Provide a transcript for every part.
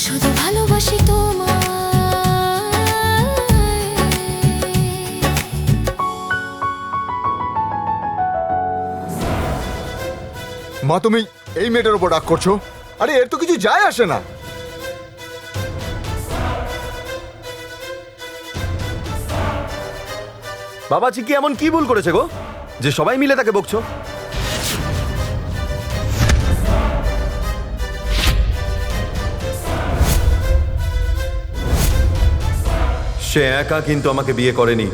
শুধু ভালোবাসি তোমায়। মা, তুমি এই মেয়েটার উপর রাগ করছো? আরে এর তো কিছু যায় আসে না। বাবা চিকি এমন কি ভুল করেছে গো যে সবাই মিলে তাকে বকছো? সে একা কিন্তু আমাকে বিয়ে করেনি,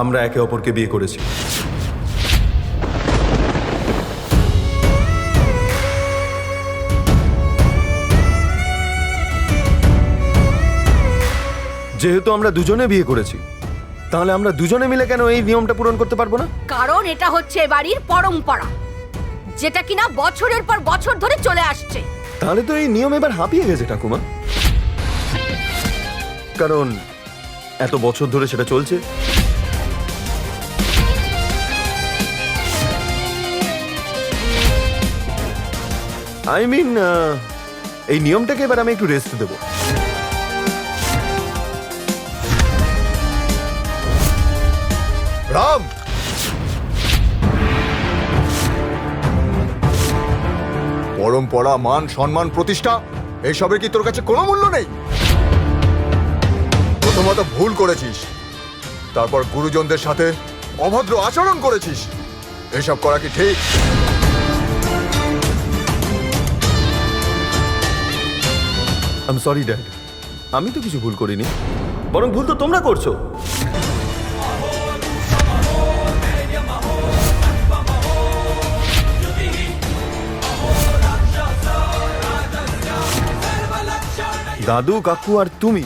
আমরা একে অপরকে বিয়ে করেছি। যেহেতু আমরা দুজনে বিয়ে করেছি, তাহলে আমরা দুজনে মিলে কেন এই নিয়মটা পূরণ করতে পারবো না? কারণ এটা হচ্ছে এ বাড়ির পরম্পরা, যেটা কিনা বছরের পর বছর ধরে চলে আসছে। তাহলে তো এই নিয়ম এবার হাঁপিয়ে গেছে ঠাকুমা, কারণ এত বছর ধরে সেটা চলছে। আই মিন, এই নিয়মটাকে এবার আমি একটু রেস্ট দেবো। রাম, পরম্পরা, মান সম্মান, প্রতিষ্ঠা এইসবের কি তোর কাছে কোনো মূল্য নেই? প্রথমত ভুল করেছিস, তারপর গুরুজনদের সাথে অভদ্র আচরণ করেছিস। এসব করা কি ঠিক? আই এম সরি ড্যাড, আমি তো কিছু ভুল করিনি, বরং ভুল তো তোমরা করছো। দাদু, কাকু আর তুমি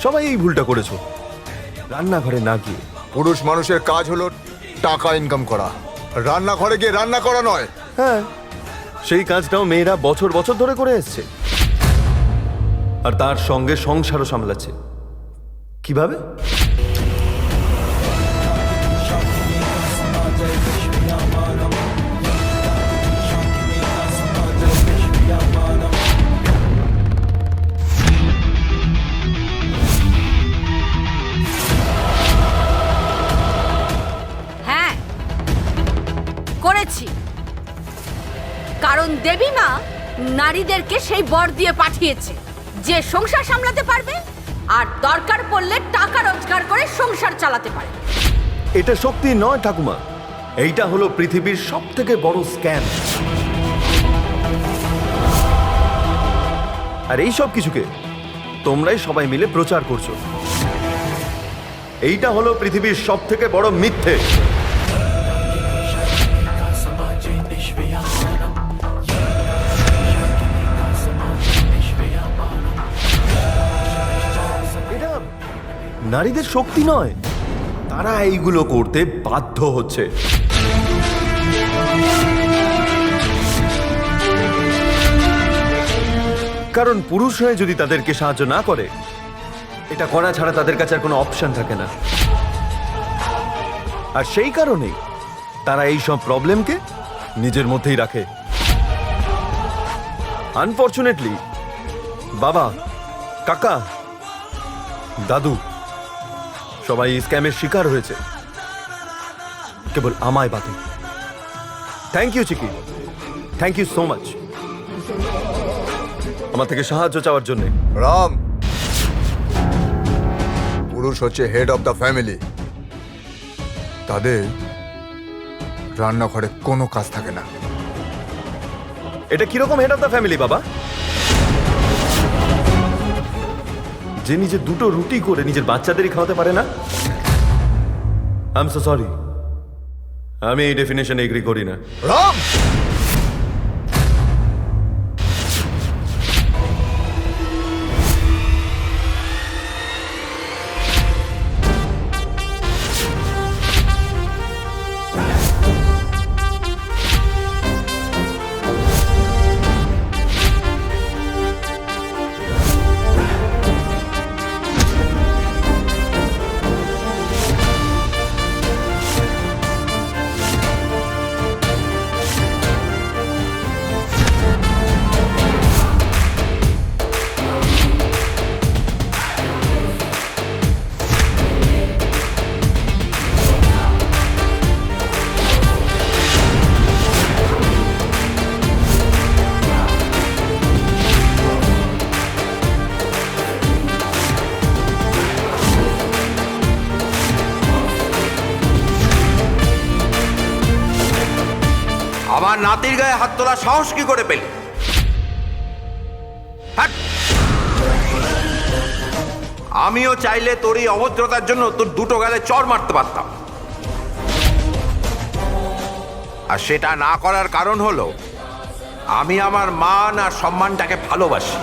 সবাই এই ভুলটা করেছো, রান্নাঘরে না গিয়ে। পুরুষ মানুষের কাজ হলো টাকা ইনকাম করা, রান্নাঘরে গিয়ে রান্না করা নয়। হ্যাঁ, সেই কাজটাও মেয়েরা বছর বছর ধরে করে এসছে, আর তার সঙ্গে সংসারও সামলাচ্ছে। কিভাবে? হ্যাঁ, করেছি। কারণ দেবী মা নারীদেরকে সেই বর দিয়ে পাঠিয়েছে যে সংসার সামলাতে পারবে আর দরকার পড়লে টাকা রোজগার করে সংসার চালাতে পারে। এটা শক্তি নয় ঠাকুমা, এইটা হলো পৃথিবীর সব থেকে বড় স্ক্যাম। আর এই সব কিছুকে তোমরাই সবাই মিলে প্রচার করছো। এইটা হলো পৃথিবীর সব থেকে বড় মিথ্যে। এটা নারীদের শক্তি নয়, তারা এইগুলো করতে বাধ্য হচ্ছে। কারণ পুরুষ হয়ে যদি তাদেরকে সাহায্য না করে, এটা করা ছাড়া তাদের কাছে আর কোনো অপশন থাকে না। আর সেই কারণেই তারা এই সব প্রবলেমকে নিজের মধ্যেই রাখে। আনফরচুনেটলি বাবা, কাকা, দাদু সবাই স্ক্যামের শিকার হয়েছে, কেবল আমায় বাদে। Thank you Chiki, thank you so much আমার থেকে সাহায্য চাওয়ার জন্য। রাম, পুরুষ হচ্ছে হেড অফ দ্য ফ্যামিলি, তাদের রান্নাঘরে কোনো কাজ থাকে না। এটা কিরকম হেড অফ দ্য ফ্যামিলি বাবা, যে নিজে দুটো রুটি করে নিজের বাচ্চাদেরই খাওয়াতে পারে না? আই এম সো সরি, আমি এই ডেফিনেশনে এগ্রি করি না। রাম, আমার নাতির গায়ে হাত তোলা সাহস কি করে পেলি? হাট! আমিও চাইলে তোর এই অভদ্রতার জন্য তোর দুটো গালে চড় মারতে পারতাম, আর সেটা না করার কারণ হলো আমি আমার মান আর সম্মানটাকে ভালোবাসি।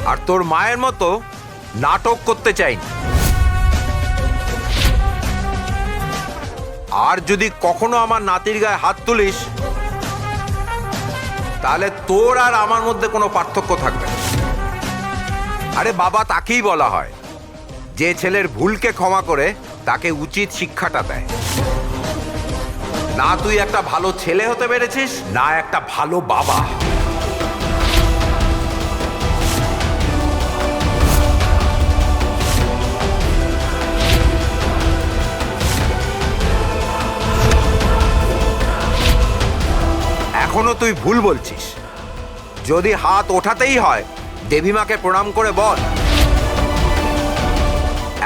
আর তোর মায়ের মতো নাটক করতে চাইনি। আর যদি কখনো আমার নাতির গায়ে হাত তুলিস তাহলে তোর আর আমার মধ্যে কোনো পার্থক্য থাকবে না। আরে বাবা তাকেই বলা হয় যে ছেলের ভুলকে ক্ষমা করে তাকে উচিত শিক্ষাটা দেয়। না তুই একটা ভালো ছেলে হতে পেরেছিস, না একটা ভালো বাবা। এখনো তুই ভুল বলছিস। যদি হাত ওঠাতেই হয় দেবীমাকে প্রণাম করে বল।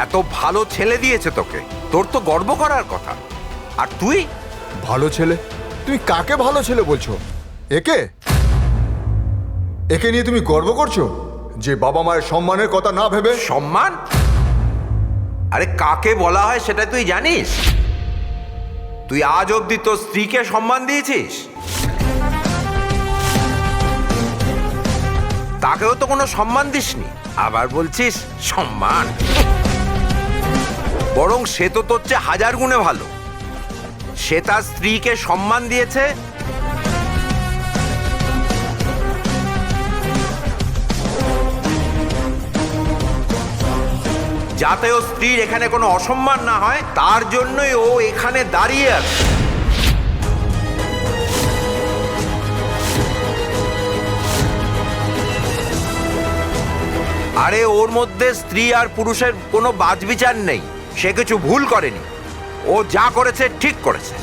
এত ভালো ছেলে দিয়েছে তোকে, তোর তো গর্ব করার কথা। আর তুই ভালো ছেলে? তুমি কাকে ভালো ছেলে বলছো? একে একে নিয়ে তুমি গর্ব করছো যে বাবা মায়ের সম্মানের কথা না ভেবে? সম্মান? আরে কাকে বলা হয় সেটা তুই জানিস? তুই আজ অবধি তোর স্ত্রীকে সম্মান দিয়েছিস? তাকেও তো কোনো সম্মান দিসনি, আবার বলছিস সম্মান। বরং সে তো তোর চেয়ে 1000 গুণে ভালো। সে তার স্ত্রীকে সম্মান দিয়েছে যাতে ও স্ত্রীর এখানে কোনো অসম্মান না হয়, তার জন্যই ও এখানে দাঁড়িয়ে আছে। আরে ওর মধ্যে স্ত্রী আর পুরুষের কোনো বাছবিচার নেই। সে কিছু ভুল করেনি, ও যা করেছে ঠিক করেছে।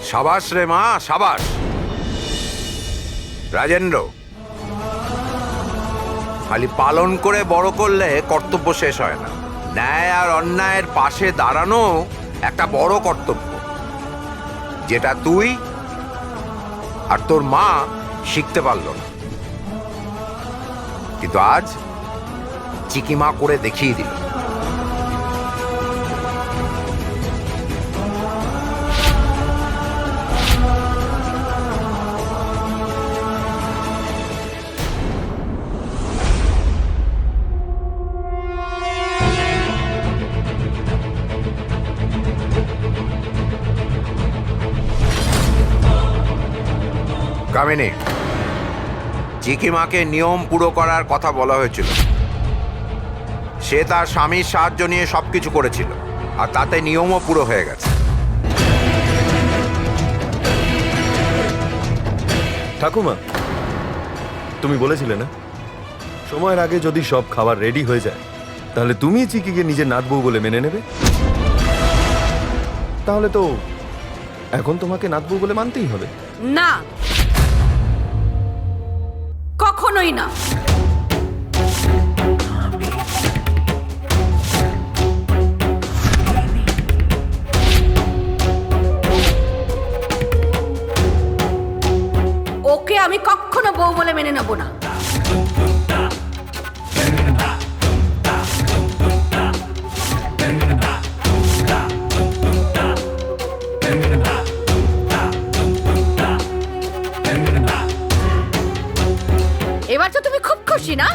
সাবাস রে মা, সাবাস। রাজেন্দ্র, খালি পালন করে বড় করলে কর্তব্য শেষ হয় না। ন্যায় আর অন্যায়ের পাশে দাঁড়ানো একটা বড় কর্তব্য, যেটা তুই আর তোর মা শিখতে পারল না। কিন্তু আজ চিকিমা করে দেখিয়ে দিল। কামিনী, চিকিমাকে নিয়ম পুরো করার কথা বলা হয়েছিল। সে তার স্বামীর সাহায্য নিয়ে সবকিছু করেছিল, আর তাতে নিয়মও পুরো হয়ে গেছে। ঠাকুমা, তুমি বলেছিলে না সময়ের আগে যদি সব খাবার রেডি হয়ে যায় তাহলে তুমি চিকিকে নিজের নাতবউ বলে মেনে নেবে। তাহলে তো এখন তোমাকে নাতবউ বলে মানতেই হবে। না, কখনোই না। ওকে আমি কখনো বউ বলে মেনে নেব না। এবার তো তুমি খুব খুশি না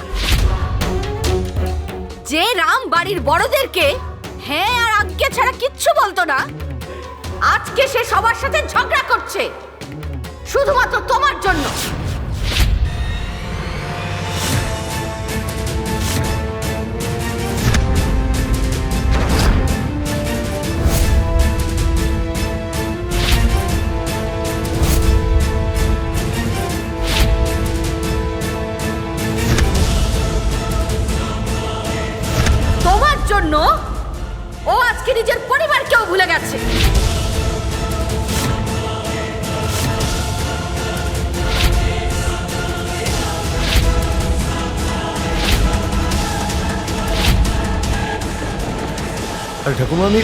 যে রাম বাড়ির বড়দেরকে হ্যাঁ আর আজ্ঞে ছাড়া কিচ্ছু বলতো না, আজকে সে সবার সাথে ঝগড়া করছে শুধুমাত্র তোমার জন্য। তোমার জন্য ও আজকে নিজের পরিবারকেও ভুলে গেছে। আরে ঠাকুমা, আমি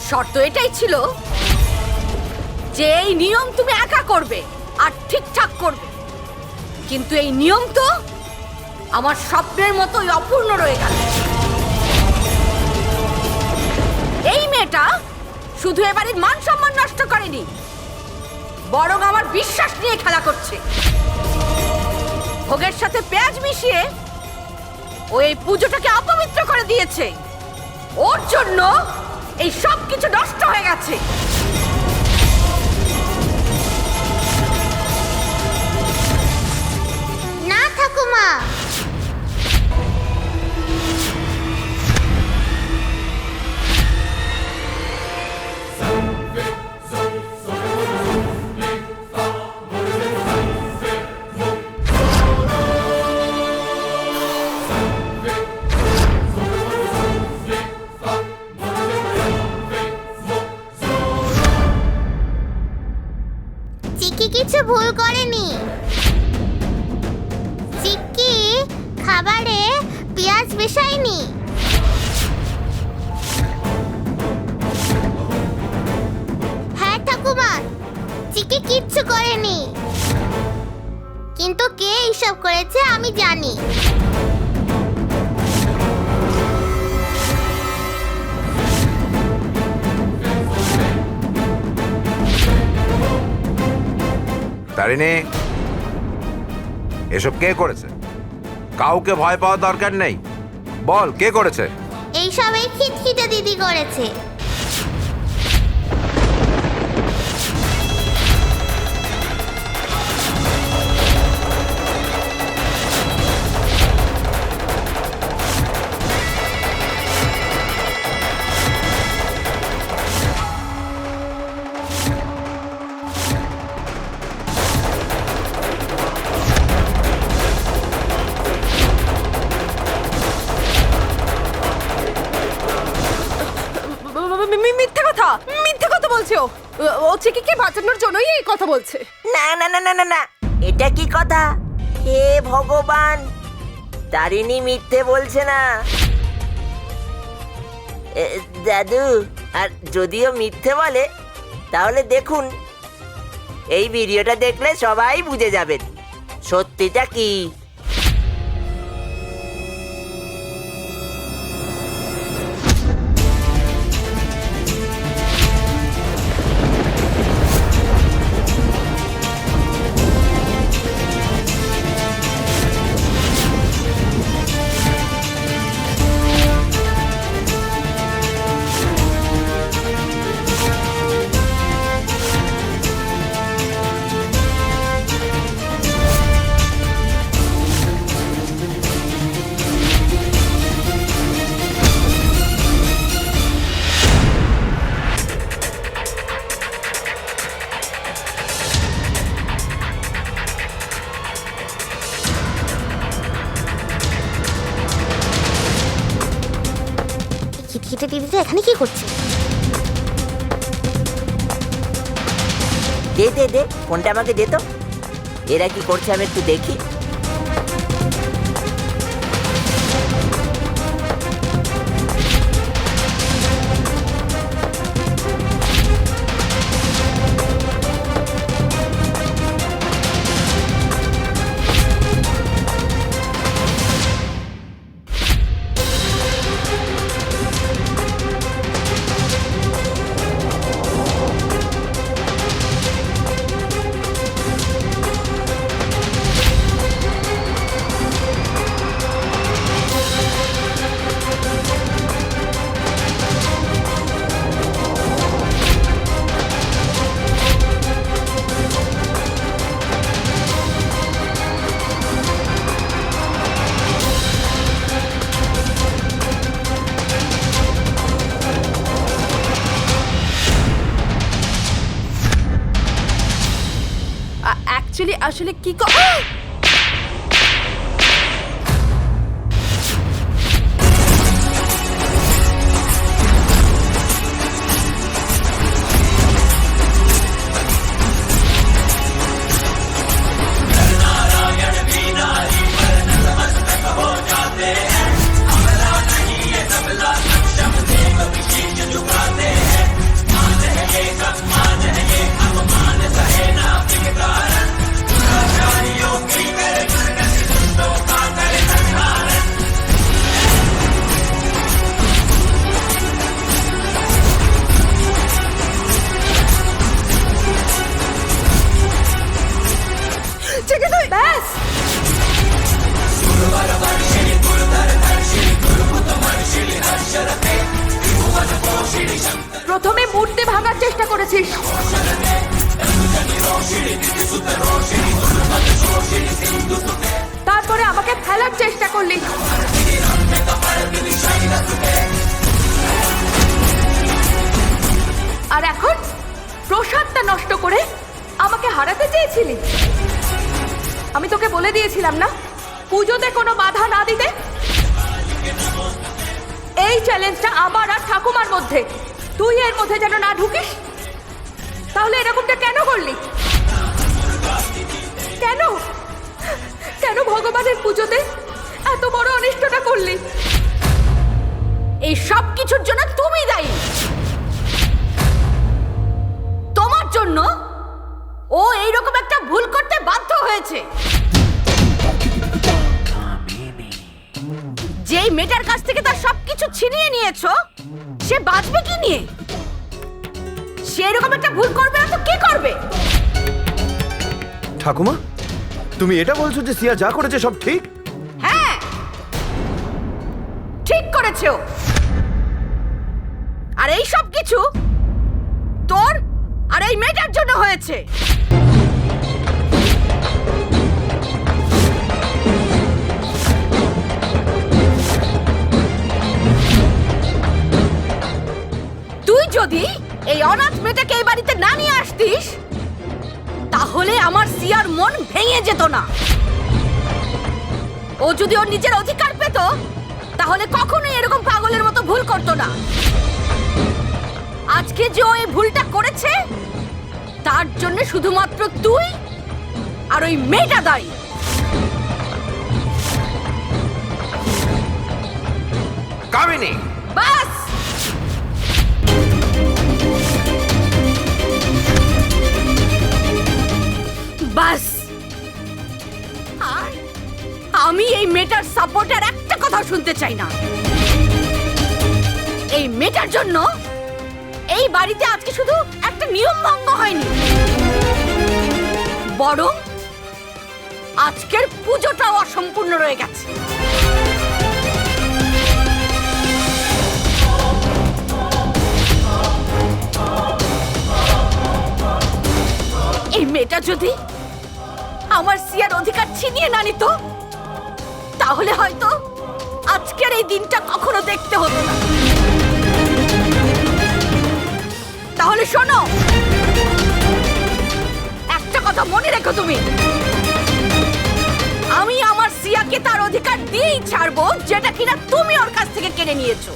শর্ত এটাই ছিল যে এই নিয়ম তুমি একা করবে আর ঠিকঠাক করবে, কিন্তু এই নিয়ম তো আমার স্বপ্নের মতোই অপূর্ণ রয়ে গেল। এই মেয়েটা শুধু এবারে মান সম্মান নষ্ট করেনি, বরং আমার বিশ্বাস নিয়ে খেলা করছে। ভোগের সাথে পেঁয়াজ মিশিয়ে ও এই পুজোটাকে অপবিত্র করে দিয়েছে। ওর জন্য এই সব কিছু নষ্ট হয়ে গেছে। না ঠাকুমা, চিকি কিছু ভুল করেনি। চিকি খাবারে পেঁয়াজ মেশায়নি। হ্যাঁ ঠাকুমা, চিকি কিচ্ছু করেনি, কিন্তু কে এইসব করেছে আমি জানি। তারিণী, এসব কে করেছে? কাউকে ভয় পাওয়ার দরকার নেই, বল কে করেছে? এইসব এই খিটখিটে দিদি করেছে। মিথ্যে কথা বলছে ও। ও চিকিকে বাঁচানোর জন্যই এই কথা বলছে। না না না না না না, এটা কি কথা? হে ভগবান, তারিণী মিথ্যে বলছে না। দাদু, আর যদিও মিথ্যে বলে তাহলে দেখুন, এই ভিডিওটা দেখলে সবাই বুঝে যাবেন সত্যিটা কি। খিটখিটে দিদিটা এখানে কি করছে? দে দে দে, ফোনটা আমাকে দে তো, এরা কি করছে আমি একটু দেখি। আসলে কি প্রথমে মূর্তি ভাঙার চেষ্টা করেছিস, তারপরে আমাকে ফেলার চেষ্টা করলি, আর এখন প্রসাদটা নষ্ট করে আমাকে হারাতে চেয়েছিলি। আমি তোকে বলে দিয়েছিলাম না পুজোতে কোনো বাধা না দিতে। এই চ্যালেঞ্জটা আমার আর ঠাকুমার মধ্যে, তুই এর মধ্যে যেন না ঢুকিস। তাহলে এরকমটা কেন করলি? কেন কেন ভগবানের পুজোতে এত বড় অনিষ্টটা করলি? এই সব কিছুর জন্য তুমি দায়ী। তোমার জন্য ও এইরকম একটা ভুল করতে বাধ্য হয়েছে। যেই মেয়েটার কাছ থেকে তার সবকিছু ছিনিয়ে নিয়েছো, সে বাঁচবে কি নিয়ে? সে এরকম একটা ভুল করবে না তো কে করবে? ঠাকুমা, তুমি এটা বলছো যে সিয়া যা করেছে সব ঠিক? হ্যাঁ, ঠিক করেছে ও। আর এই সব কিছু তোর আর এই মেয়েটার জন্য হয়েছে। তুই যদি এই অনাথ মেয়েটাকে এই বাড়িতে না নিয়ে আসতিস, তাহলে আমার সিয়ার মন ভেঙে যেত না। ও যদি ওর নিজের অধিকার পেত, তাহলে কখনোই এরকম পাগলের মতো ভুল করতো না। আজকে যে ও এই ভুলটা করেছে, তার জন্য শুধুমাত্র তুই আর ওই মেয়েটা দায়ী। কামিনী, বাস, বাস। আর আমি এই মেয়েটার সাপোর্টার একটা কথা শুনতে চাই না। এই মেয়েটার জন্য এই বাড়িতে আজকে শুধু একটা নিয়ম ভঙ্গ হয়নি, বরং আজকের পুজোটাও অসম্পূর্ণ রয়ে গেছে। এই মেয়েটা যদি আমার সিয়ার অধিকার ছিনিয়ে না নিত, তাহলে হয়তো আজকের এই দিনটা কখনো দেখতে হতো না। তাহলে শোনো, একটা কথা মনে রেখো তুমি, আমি আমার সিয়াকে তার অধিকার দিয়েই ছাড়বো, যেটা কিনা তুমি ওর কাছ থেকে কেড়ে নিয়েছো।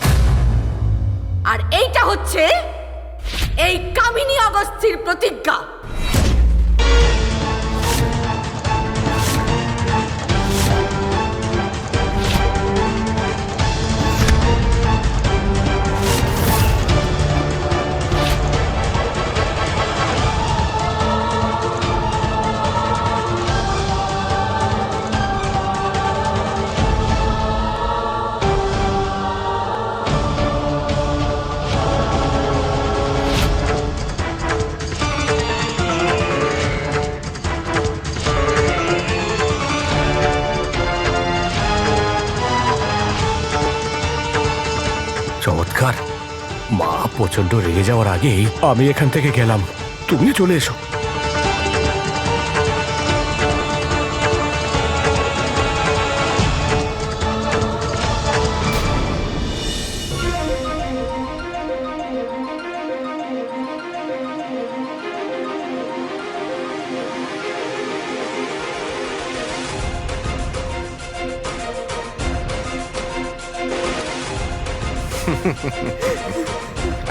আর এইটা হচ্ছে এই কামিনী অগস্ত্যির প্রতিজ্ঞা। চমৎকার। মা প্রচন্ড রেগে যাওয়ার আগেই আমি এখান থেকে গেলাম, তুমিও চলে এসো।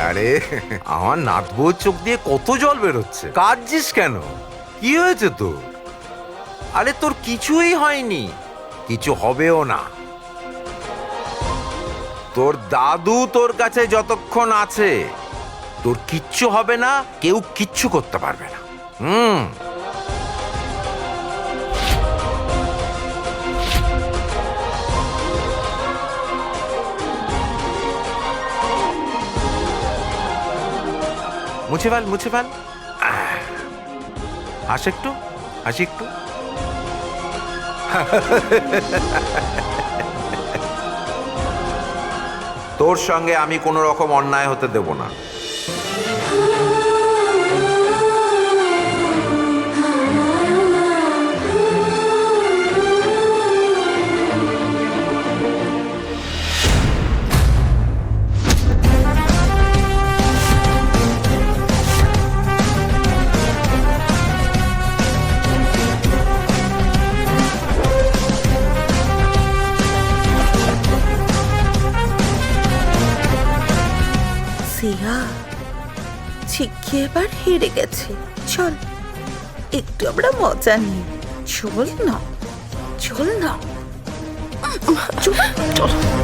আরে আমার নাত বউর চোখ দিয়ে কত জল বেরোচ্ছে। কাঁদছিস কেন? কি হয়েছে তোর? আরে তোর কিছুই হয়নি, কিছু হবেও না। তোর দাদু তোর কাছে যতক্ষণ আছে, তোর কিচ্ছু হবে না, কেউ কিচ্ছু করতে পারবে না। মুছে ফেল, মুছে ফেল। হাসি একটু, হাসি একটু। তোর সঙ্গে আমি কোনো রকম অন্যায় হতে দেব না। লুকিয়ে এবার হেরে গেছে। চল একটু আমরা মজা নিই। চল না, চল না, চল।